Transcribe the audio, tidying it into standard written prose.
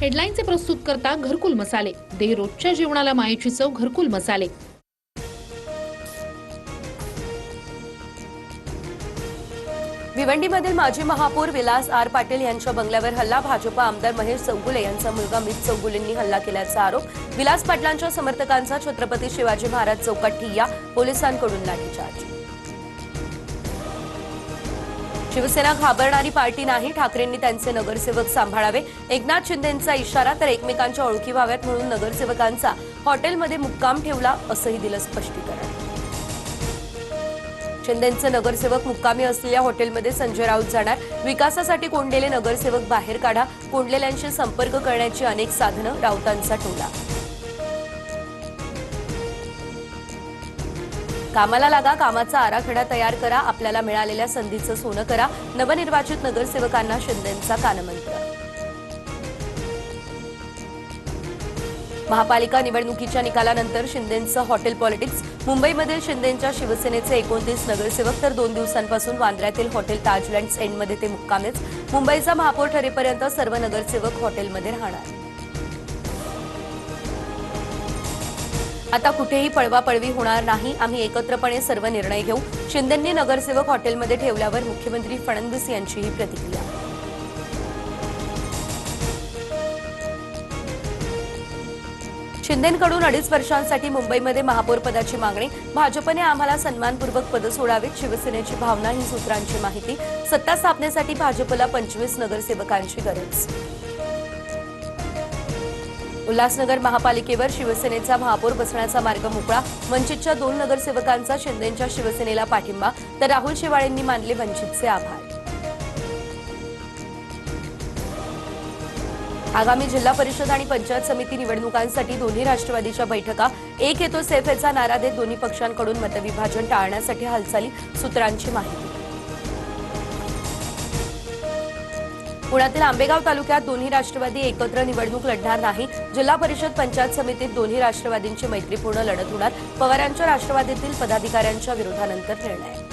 हेडलाईनचे प्रस्तुत करता घरकुल मसाले, दे रोजच्या जेवणाला मायेची चव घरकुल मसाले। भिवंडीमधील माजी महापौर विलास आर पाटील यांच्या बंगल्यावर हल्ला। भाजप आमदार महेश चौगुले यांचा मुलगा मित चौगुलेंनी हल्ला केल्याचा आरोप। विलास पाटलांच्या समर्थकांचा छत्रपती शिवाजी महाराज चौकात ठिय्या, पोलिसांकडून लाठीचार्ज। शिवसेना घाबरणारी पार्टी नाही, ठाकरेंनी त्यांचे नगरसेवक सांभाळावे, एकनाथ शिंदेंचा इशारा। तर एकमेकांच्या ओळखी व्हाव्यात म्हणून नगरसेवकांचा हॉटेलमध्ये मुक्काम ठेवला, असंही दिलं स्पष्टीकरण। शिंदेंचे नगरसेवक मुक्कामी असलेल्या हॉटेलमध्ये संजय राऊत जाणार। विकासासाठी कोंडलेले नगरसेवक बाहेर काढा, कोंडलेल्यांशी संपर्क करण्याची अनेक साधनं, राऊतांचा टोला। कामाला लागा, कामाचा आराखडा तयार करा, आपल्याला मिळालेल्या संधीचं सोनं करा, नवनिर्वाचित नगरसेवकांना शिंदेंचा कानमंत्र। महापालिका निवडणुकीच्या निकालानंतर शिंदेंचं हॉटेल पॉलिटिक्स। मुंबईमधील शिंदेंच्या शिवसेनेचे 29 नगरसेवक तर 2 दिवसांपासून वांद्र्यातील हॉटेल ताजलँड्स एंडमध्ये ते मुक्कामेच। मुंबईचा महापौर ठरेपर्यंत सर्व नगरसेवक हॉटेलमध्ये राहणार। आता कुठेही पळवापळवी होणार नाही, आम्ही एकत्रपणे सर्व निर्णय घेऊ। शिंदेंनी नगरसेवक हॉटेलमध्ये ठेवल्यावर मुख्यमंत्री फडणवीस यांचीही प्रतिक्रिया। शिंदेंकडून 2.5 वर्षांसाठी मुंबईमध्ये महापौर पदाची मागणी। भाजपने आम्हाला सन्मानपूर्वक पद सोडावीत, शिवसेनेची भावना, ही सूत्रांची माहिती। सत्ता स्थापनेसाठी भाजपला 25 नगरसेवकांची गरज। उल्हासनगर महापालिकेवर शिवसेनेचा महापौर बसण्याचा मार्ग मोकळा। वंचितच्या 2 नगरसेवकांचा शिंदेंच्या शिवसेनेला पाठिंबा, तर राहुल शेवाळेंनी मानले वंचितचे आभार। आगामी जिल्हा परिषद आणि पंचायत समिती निवडणुकांसाठी दोन्ही राष्ट्रवादीच्या बैठका। एक येतो सेफेचा नारा देत दोन्ही पक्षांकडून मतविभाजन टाळण्यासाठी हालचाली, सूत्रांची माहिती। पुण्यातील आंबेगाव तालुक्यात दोन्ही राष्ट्रवादी एकत्र निवडणूक लढणार नाही। जिल्हा परिषद पंचायत समितीत दोन्ही राष्ट्रवादींची मैत्रीपूर्ण लढत होणार। पवारांच्या राष्ट्रवादीतील पदाधिकाऱ्यांच्या विरोधानंतर निर्णय।